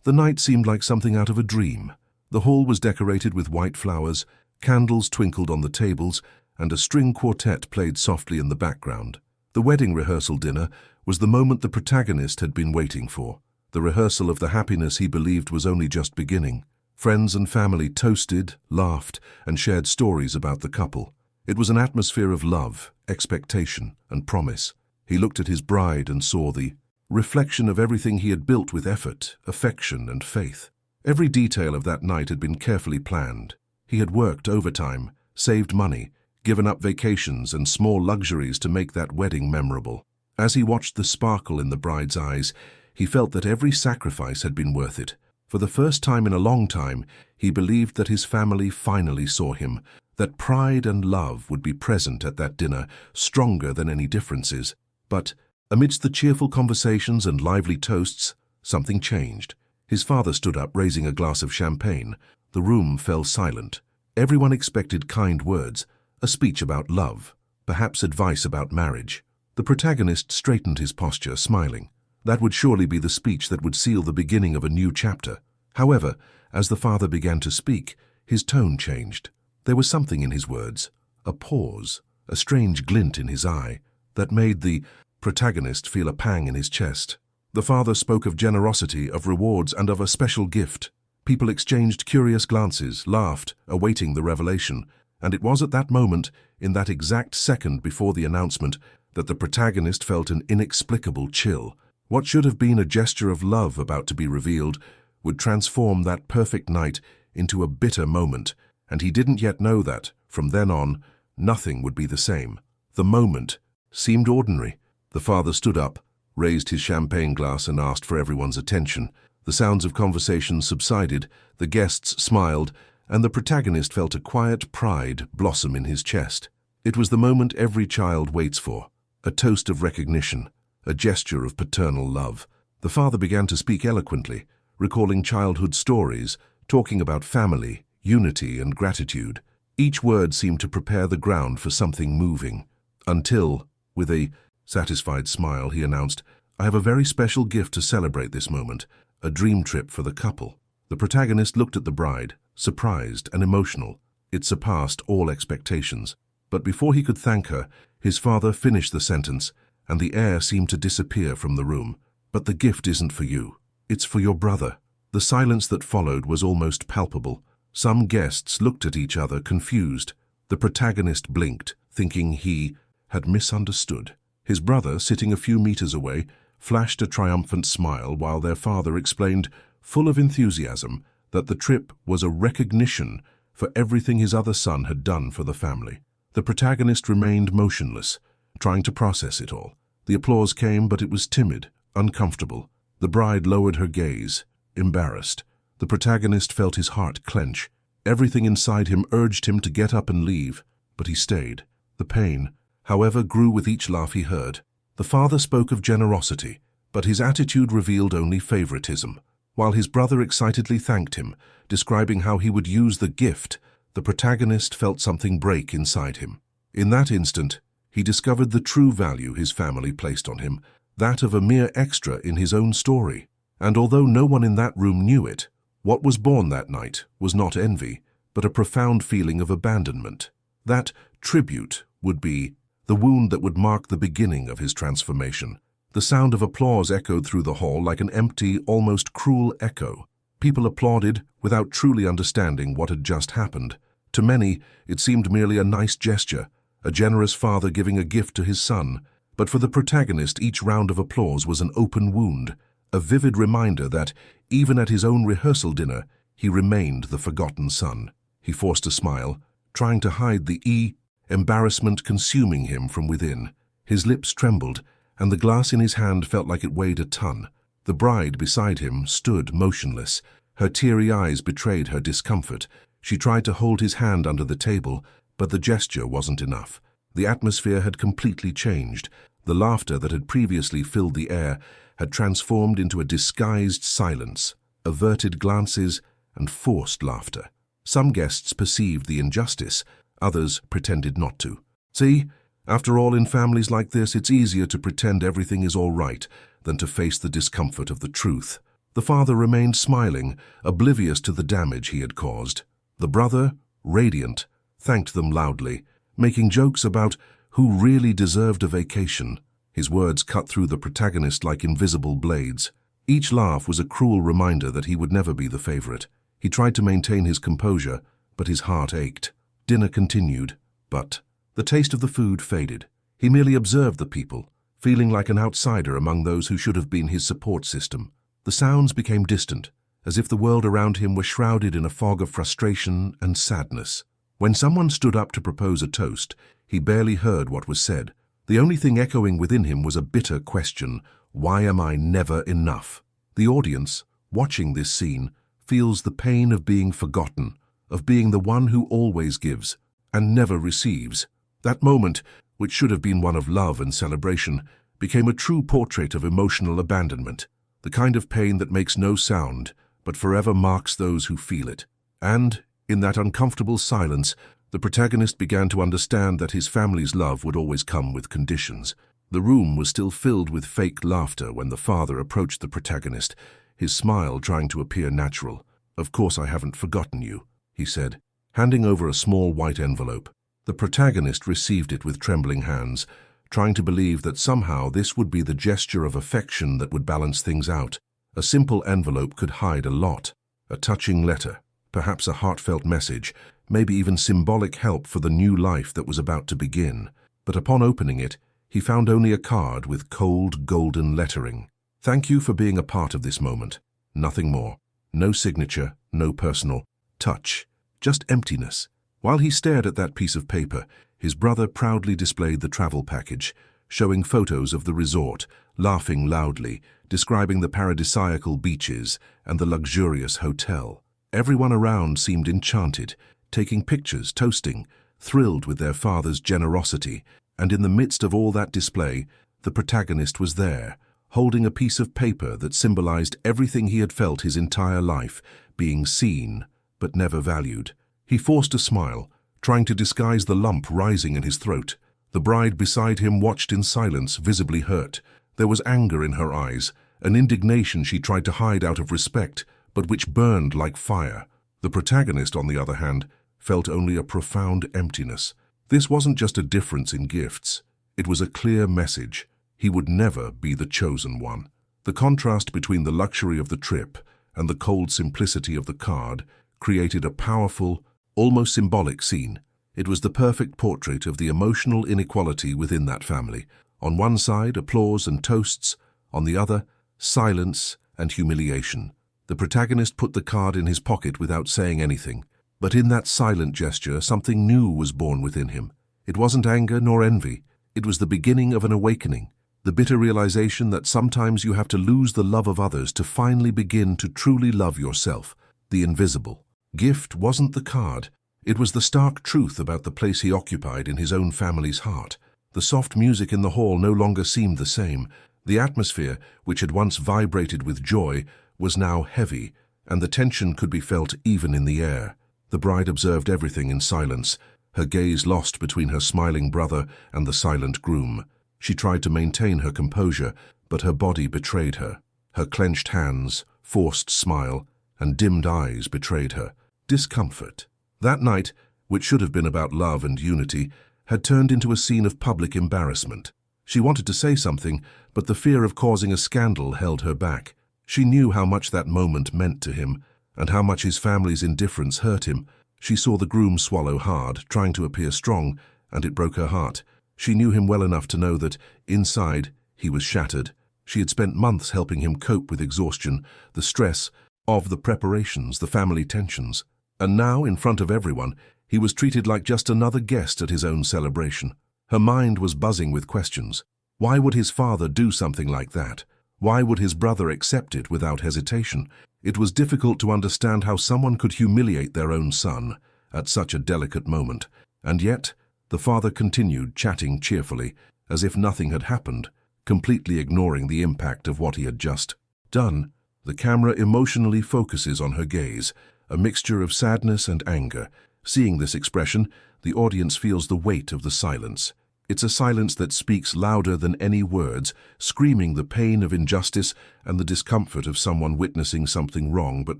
The night seemed like something out of a dream. The hall was decorated with white flowers, candles twinkled on the tables, and a string quartet played softly in the background. The wedding rehearsal dinner was the moment the protagonist had been waiting for, the rehearsal of the happiness he believed was only just beginning. Friends and family toasted, laughed, and shared stories about the couple. It was an atmosphere of love, expectation, and promise. He looked at his bride and saw the reflection of everything he had built with effort, affection, and faith. Every detail of that night had been carefully planned. He had worked overtime, saved money, given up vacations and small luxuries to make that wedding memorable. As he watched the sparkle in the bride's eyes, he felt that every sacrifice had been worth it. For the first time in a long time, he believed that his family finally saw him, that pride and love would be present at that dinner, stronger than any differences. But amidst the cheerful conversations and lively toasts, something changed. His father stood up, raising a glass of champagne. The room fell silent. Everyone expected kind words, a speech about love, perhaps advice about marriage. The protagonist straightened his posture, smiling. That would surely be the speech that would seal the beginning of a new chapter. However, as the father began to speak, his tone changed. There was something in his words, a pause, a strange glint in his eye, that made the protagonist feel a pang in his chest. The father spoke of generosity, of rewards, and of a special gift. People exchanged curious glances, laughed, awaiting the revelation, and it was at that moment, in that exact second before the announcement, that the protagonist felt an inexplicable chill. What should have been a gesture of love about to be revealed would transform that perfect night into a bitter moment, and he didn't yet know that, from then on, nothing would be the same. The moment seemed ordinary. The father stood up, raised his champagne glass and asked for everyone's attention. The sounds of conversation subsided, the guests smiled, and the protagonist felt a quiet pride blossom in his chest. It was the moment every child waits for, a toast of recognition, a gesture of paternal love. The father began to speak eloquently, recalling childhood stories, talking about family, unity, and gratitude. Each word seemed to prepare the ground for something moving, until, with a satisfied smile, he announced, "I have a very special gift to celebrate this moment, a dream trip for the couple." The protagonist looked at the bride, surprised and emotional. It surpassed all expectations. But before he could thank her, his father finished the sentence, and the air seemed to disappear from the room. "But the gift isn't for you. It's for your brother." The silence that followed was almost palpable. Some guests looked at each other, confused. The protagonist blinked, thinking he had misunderstood. His brother, sitting a few meters away, flashed a triumphant smile while their father explained, full of enthusiasm, that the trip was a recognition for everything his other son had done for the family. The protagonist remained motionless, trying to process it all. The applause came, but it was timid, uncomfortable. The bride lowered her gaze, embarrassed. The protagonist felt his heart clench. Everything inside him urged him to get up and leave, but he stayed. The pain, however, grew with each laugh he heard. The father spoke of generosity, but his attitude revealed only favoritism. While his brother excitedly thanked him, describing how he would use the gift, the protagonist felt something break inside him. In that instant, he discovered the true value his family placed on him, that of a mere extra in his own story. And although no one in that room knew it, what was born that night was not envy, but a profound feeling of abandonment. That tribute would be the wound that would mark the beginning of his transformation. The sound of applause echoed through the hall like an empty, almost cruel echo. People applauded without truly understanding what had just happened. To many, it seemed merely a nice gesture, a generous father giving a gift to his son. But for the protagonist, each round of applause was an open wound, a vivid reminder that, even at his own rehearsal dinner, he remained the forgotten son. He forced a smile, trying to hide the embarrassment consuming him from within. His lips trembled, and the glass in his hand felt like it weighed a ton. The bride beside him stood motionless. Her teary eyes betrayed her discomfort. She tried to hold his hand under the table, but the gesture wasn't enough. The atmosphere had completely changed. The laughter that had previously filled the air had transformed into a disguised silence, averted glances, and forced laughter. Some guests perceived the injustice, others pretended not to. "See, after all, in families like this, it's easier to pretend everything is all right than to face the discomfort of the truth." The father remained smiling, oblivious to the damage he had caused. The brother, radiant, thanked them loudly, making jokes about who really deserved a vacation. His words cut through the protagonist like invisible blades. Each laugh was a cruel reminder that he would never be the favorite. He tried to maintain his composure, but his heart ached. Dinner continued, but the taste of the food faded. He merely observed the people, feeling like an outsider among those who should have been his support system. The sounds became distant, as if the world around him were shrouded in a fog of frustration and sadness. When someone stood up to propose a toast, he barely heard what was said. The only thing echoing within him was a bitter question: why am I never enough? The audience, watching this scene, feels the pain of being forgotten, of being the one who always gives and never receives. That moment, which should have been one of love and celebration, became a true portrait of emotional abandonment, the kind of pain that makes no sound, but forever marks those who feel it. And, in that uncomfortable silence, the protagonist began to understand that his family's love would always come with conditions. The room was still filled with fake laughter when the father approached the protagonist, his smile trying to appear natural. "Of course I haven't forgotten you," he said, handing over a small white envelope. The protagonist received it with trembling hands, trying to believe that somehow this would be the gesture of affection that would balance things out. A simple envelope could hide a lot. A touching letter, perhaps a heartfelt message, maybe even symbolic help for the new life that was about to begin. But upon opening it, he found only a card with cold, golden lettering. "Thank you for being a part of this moment." Nothing more. No signature, no personal touch, just emptiness. While he stared at that piece of paper, his brother proudly displayed the travel package, showing photos of the resort, laughing loudly, describing the paradisiacal beaches and the luxurious hotel. Everyone around seemed enchanted, taking pictures, toasting, thrilled with their father's generosity. And in the midst of all that display, the protagonist was there, holding a piece of paper that symbolized everything he had felt his entire life, being seen, but never valued. He forced a smile, trying to disguise the lump rising in his throat. The bride beside him watched in silence, visibly hurt. There was anger in her eyes, an indignation she tried to hide out of respect, but which burned like fire. The protagonist, on the other hand, felt only a profound emptiness. This wasn't just a difference in gifts. It was a clear message. He would never be the chosen one. The contrast between the luxury of the trip and the cold simplicity of the card created a powerful, almost symbolic scene. It was the perfect portrait of the emotional inequality within that family. On one side, applause and toasts. On the other, silence and humiliation. The protagonist put the card in his pocket without saying anything. But in that silent gesture, something new was born within him. It wasn't anger nor envy. It was the beginning of an awakening. The bitter realization that sometimes you have to lose the love of others to finally begin to truly love yourself. The invisible gift wasn't the card. It was the stark truth about the place he occupied in his own family's heart. The soft music in the hall no longer seemed the same. The atmosphere, which had once vibrated with joy, was now heavy, and the tension could be felt even in the air. The bride observed everything in silence, her gaze lost between her smiling brother and the silent groom. She tried to maintain her composure, but her body betrayed her. Her clenched hands, forced smile, and dimmed eyes betrayed her. Discomfort. That night, which should have been about love and unity, had turned into a scene of public embarrassment. She wanted to say something, but the fear of causing a scandal held her back. She knew how much that moment meant to him, and how much his family's indifference hurt him. She saw the groom swallow hard, trying to appear strong, and it broke her heart. She knew him well enough to know that, inside, he was shattered. She had spent months helping him cope with exhaustion, the stress of the preparations, the family tensions. And now, in front of everyone, he was treated like just another guest at his own celebration. Her mind was buzzing with questions. Why would his father do something like that? Why would his brother accept it without hesitation? It was difficult to understand how someone could humiliate their own son at such a delicate moment. And yet, the father continued chatting cheerfully, as if nothing had happened, completely ignoring the impact of what he had just done. The camera emotionally focuses on her gaze, a mixture of sadness and anger. Seeing this expression, the audience feels the weight of the silence. It's a silence that speaks louder than any words, screaming the pain of injustice and the discomfort of someone witnessing something wrong but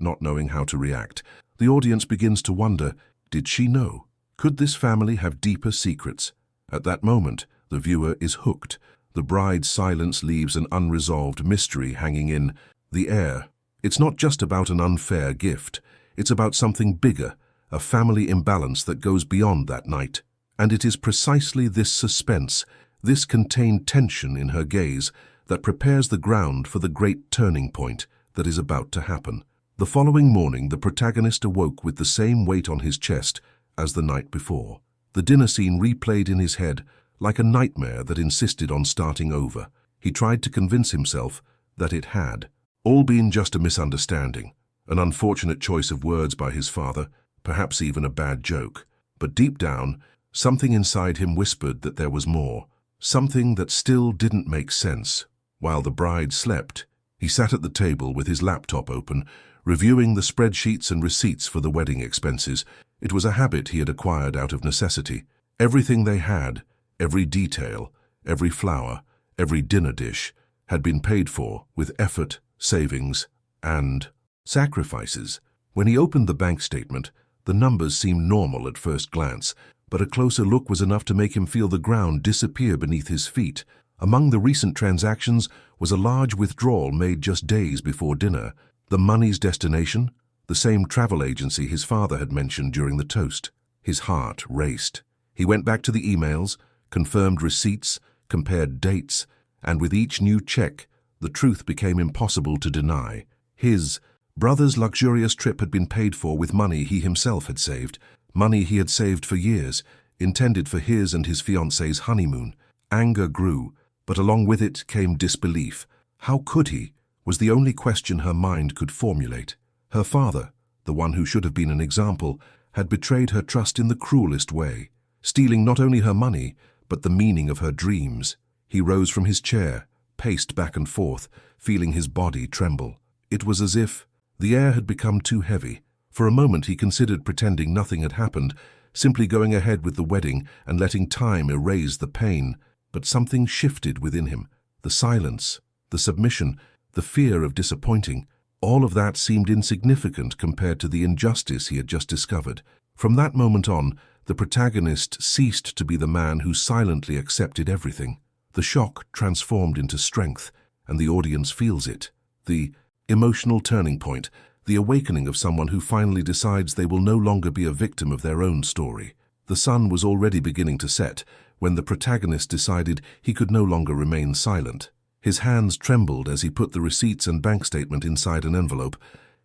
not knowing how to react. The audience begins to wonder, did she know? Could this family have deeper secrets? At that moment, the viewer is hooked. The bride's silence leaves an unresolved mystery hanging in the air. It's not just about an unfair gift. It's about something bigger, a family imbalance that goes beyond that night. And it is precisely this suspense, this contained tension in her gaze, that prepares the ground for the great turning point that is about to happen. The following morning, the protagonist awoke with the same weight on his chest as the night before. The dinner scene replayed in his head like a nightmare that insisted on starting over. He tried to convince himself that it had all been just a misunderstanding, an unfortunate choice of words by his father, perhaps even a bad joke. But deep down, something inside him whispered that there was more, something that still didn't make sense. While the bride slept, he sat at the table with his laptop open, reviewing the spreadsheets and receipts for the wedding expenses. It was a habit he had acquired out of necessity. Everything they had, every detail, every flower, every dinner dish, had been paid for with effort, savings, and sacrifices. When he opened the bank statement, the numbers seemed normal at first glance, but a closer look was enough to make him feel the ground disappear beneath his feet. Among the recent transactions was a large withdrawal made just days before dinner. The money's destination? The same travel agency his father had mentioned during the toast. His heart raced. He went back to the emails, confirmed receipts, compared dates, and with each new check, the truth became impossible to deny. His brother's luxurious trip had been paid for with money he himself had saved. Money he had saved for years, intended for his and his fiancée's honeymoon. Anger grew, but along with it came disbelief. How could he? Was the only question her mind could formulate. Her father, the one who should have been an example, had betrayed her trust in the cruelest way, stealing not only her money, but the meaning of her dreams. He rose from his chair, paced back and forth, feeling his body tremble. It was as if the air had become too heavy. For a moment he considered pretending nothing had happened, simply going ahead with the wedding and letting time erase the pain. But something shifted within him. The silence, the submission, the fear of disappointing, all of that seemed insignificant compared to the injustice he had just discovered. From that moment on, the protagonist ceased to be the man who silently accepted everything. The shock transformed into strength, and the audience feels it. The emotional turning point, the awakening of someone who finally decides they will no longer be a victim of their own story. The sun was already beginning to set when the protagonist decided he could no longer remain silent. His hands trembled as he put the receipts and bank statement inside an envelope.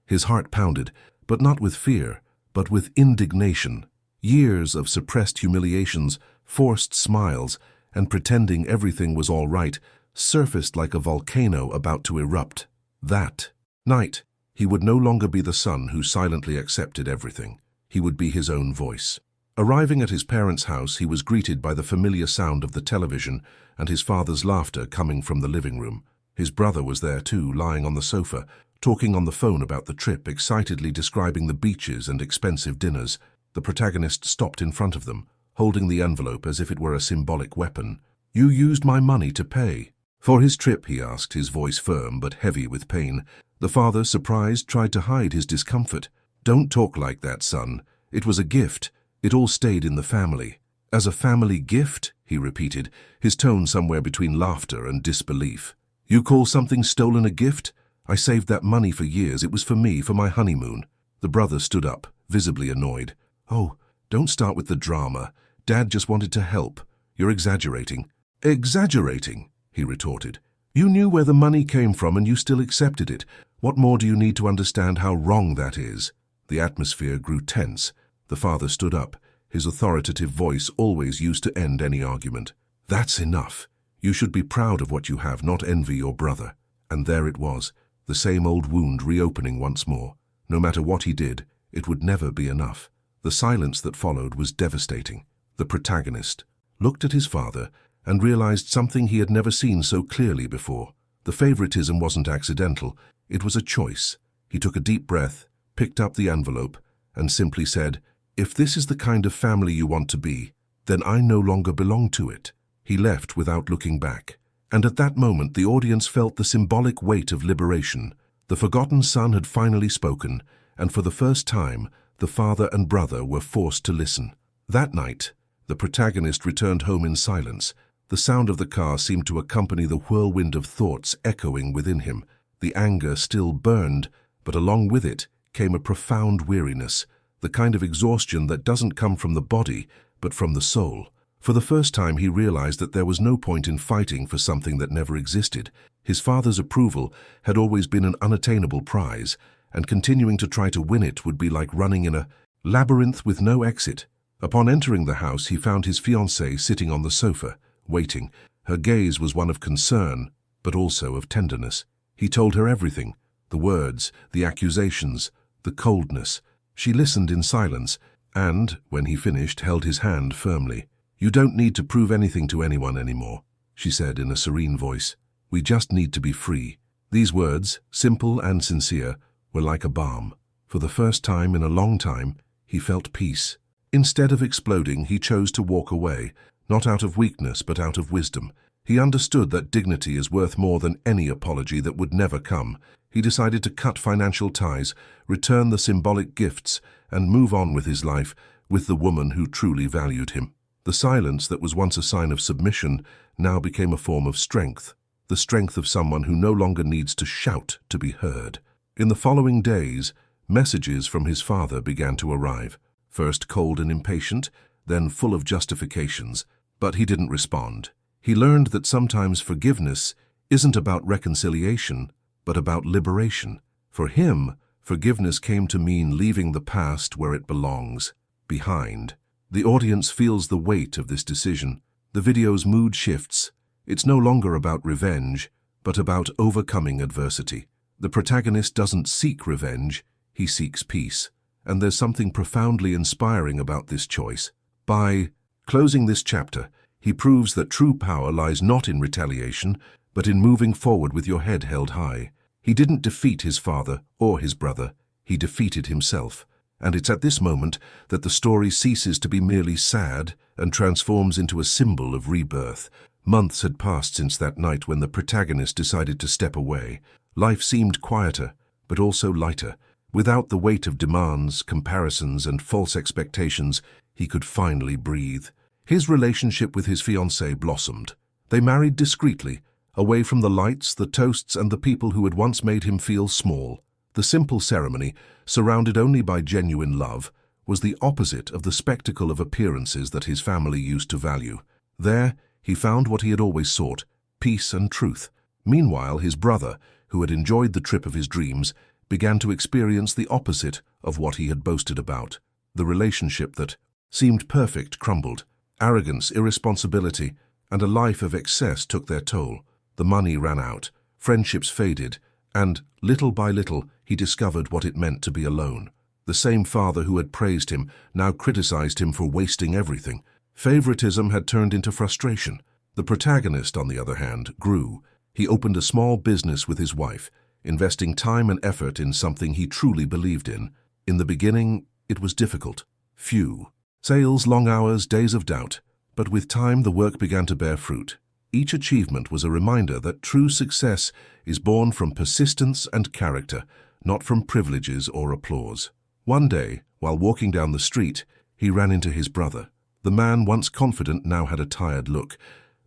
His heart pounded, but not with fear, but with indignation. Years of suppressed humiliations, forced smiles, and pretending everything was all right surfaced like a volcano about to erupt. That night, he would no longer be the son who silently accepted everything. He would be his own voice. Arriving at his parents' house, he was greeted by the familiar sound of the television and his father's laughter coming from the living room. His brother was there too, lying on the sofa, talking on the phone about the trip, excitedly describing the beaches and expensive dinners. The protagonist stopped in front of them, holding the envelope as if it were a symbolic weapon. "You used my money to pay for his trip?" he asked, his voice firm but heavy with pain. The father, surprised, tried to hide his discomfort. "Don't talk like that, son. It was a gift. It all stayed in the family." "As a family gift?" he repeated, his tone somewhere between laughter and disbelief. "You call something stolen a gift? I saved that money for years. It was for me, for my honeymoon." The brother stood up, visibly annoyed. "Oh, don't start with the drama. Dad just wanted to help. You're exaggerating." "Exaggerating?" he retorted. "You knew where the money came from and you still accepted it. What more do you need to understand how wrong that is?" The atmosphere grew tense. The father stood up, his authoritative voice always used to end any argument. "That's enough. You should be proud of what you have, not envy your brother." And there it was, the same old wound reopening once more. No matter what he did, it would never be enough. The silence that followed was devastating. The protagonist looked at his father and realized something he had never seen so clearly before. The favoritism wasn't accidental. It was a choice. He took a deep breath, picked up the envelope, and simply said, "If this is the kind of family you want to be, then I no longer belong to it." He left without looking back. And at that moment the audience felt the symbolic weight of liberation. The forgotten son had finally spoken, and for the first time, the father and brother were forced to listen. That night, the protagonist returned home in silence. The sound of the car seemed to accompany the whirlwind of thoughts echoing within him. The anger still burned, but along with it came a profound weariness, the kind of exhaustion that doesn't come from the body, but from the soul. For the first time he realized that there was no point in fighting for something that never existed. His father's approval had always been an unattainable prize, and continuing to try to win it would be like running in a labyrinth with no exit. Upon entering the house, he found his fiancée sitting on the sofa, waiting. Her gaze was one of concern, but also of tenderness. He told her everything, the words, the accusations, the coldness. She listened in silence, and, when he finished, held his hand firmly. "You don't need to prove anything to anyone anymore," she said in a serene voice. "We just need to be free." These words, simple and sincere, were like a balm. For the first time in a long time, he felt peace. Instead of exploding, he chose to walk away, not out of weakness but out of wisdom. He understood that dignity is worth more than any apology that would never come. He decided to cut financial ties, return the symbolic gifts, and move on with his life, with the woman who truly valued him. The silence that was once a sign of submission now became a form of strength, the strength of someone who no longer needs to shout to be heard. In the following days, messages from his father began to arrive, first cold and impatient, then full of justifications, but he didn't respond. He learned that sometimes forgiveness isn't about reconciliation, but about liberation. For him, forgiveness came to mean leaving the past where it belongs, behind. The audience feels the weight of this decision. The video's mood shifts. It's no longer about revenge, but about overcoming adversity. The protagonist doesn't seek revenge, he seeks peace. And there's something profoundly inspiring about this choice. By closing this chapter, he proves that true power lies not in retaliation, but in moving forward with your head held high. He didn't defeat his father or his brother, he defeated himself. And it's at this moment that the story ceases to be merely sad and transforms into a symbol of rebirth. Months had passed since that night when the protagonist decided to step away. Life seemed quieter, but also lighter. Without the weight of demands, comparisons, and false expectations, he could finally breathe. His relationship with his fiancée blossomed. They married discreetly, away from the lights, the toasts, and the people who had once made him feel small. The simple ceremony, surrounded only by genuine love, was the opposite of the spectacle of appearances that his family used to value. There, he found what he had always sought, peace and truth. Meanwhile, his brother, who had enjoyed the trip of his dreams, began to experience the opposite of what he had boasted about. The relationship that seemed perfect crumbled. Arrogance, irresponsibility, and a life of excess took their toll. The money ran out, friendships faded, and, little by little, he discovered what it meant to be alone. The same father who had praised him now criticized him for wasting everything. Favoritism had turned into frustration. The protagonist, on the other hand, grew. He opened a small business with his wife, investing time and effort in something he truly believed in. In the beginning, it was difficult. Few sales, long hours, days of doubt. But with time, the work began to bear fruit. Each achievement was a reminder that true success is born from persistence and character, not from privileges or applause. One day, while walking down the street, he ran into his brother. The man, once confident, now had a tired look.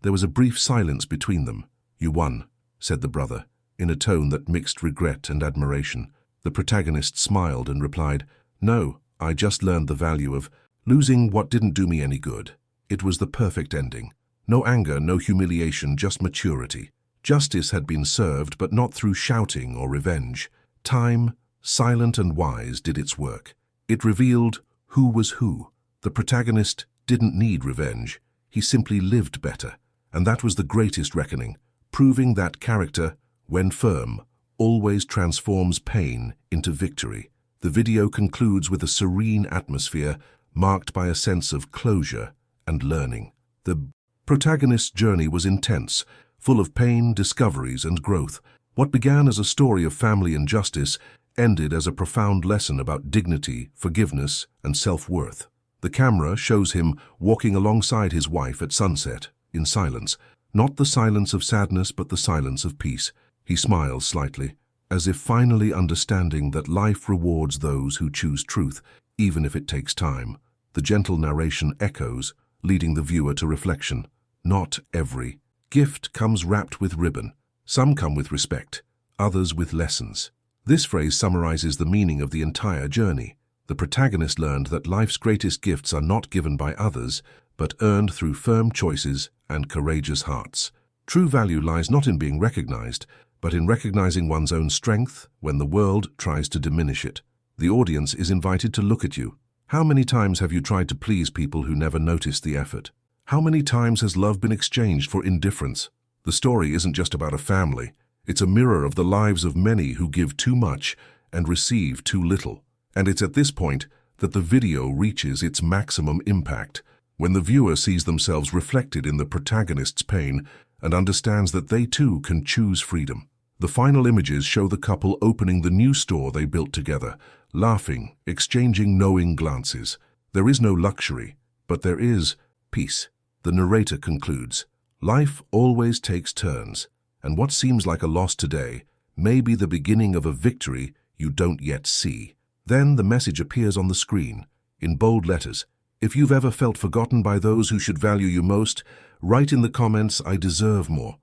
There was a brief silence between them. "You won," said the brother, in a tone that mixed regret and admiration. The protagonist smiled and replied, "No, I just learned the value of losing what didn't do me any good." It was the perfect ending. No anger, no humiliation, just maturity. Justice had been served, but not through shouting or revenge. Time, silent and wise, did its work. It revealed who was who. The protagonist didn't need revenge. He simply lived better. And that was the greatest reckoning, proving that character, when firm, always transforms pain into victory. The video concludes with a serene atmosphere marked by a sense of closure and learning. The protagonist's journey was intense, full of pain, discoveries, and growth. What began as a story of family and justice ended as a profound lesson about dignity, forgiveness, and self-worth. The camera shows him walking alongside his wife at sunset. in silence. Not the silence of sadness, but the silence of peace. He smiles slightly, as if finally understanding that life rewards those who choose truth, even if it takes time. The gentle narration echoes, leading the viewer to reflection. Not every gift comes wrapped with ribbon. Some come with respect, others with lessons. This phrase summarizes the meaning of the entire journey. The protagonist learned that life's greatest gifts are not given by others, but earned through firm choices and courageous hearts. True value lies not in being recognized, but in recognizing one's own strength when the world tries to diminish it. The audience is invited to look at you. How many times have you tried to please people who never noticed the effort? How many times has love been exchanged for indifference? The story isn't just about a family. It's a mirror of the lives of many who give too much and receive too little. And it's at this point that the video reaches its maximum impact, when the viewer sees themselves reflected in the protagonist's pain and understands that they too can choose freedom. The final images show the couple opening the new store they built together, laughing, exchanging knowing glances. There is no luxury, but there is peace. The narrator concludes, "Life always takes turns, and what seems like a loss today may be the beginning of a victory you don't yet see." Then the message appears on the screen, in bold letters. If you've ever felt forgotten by those who should value you most, write in the comments, "I deserve more."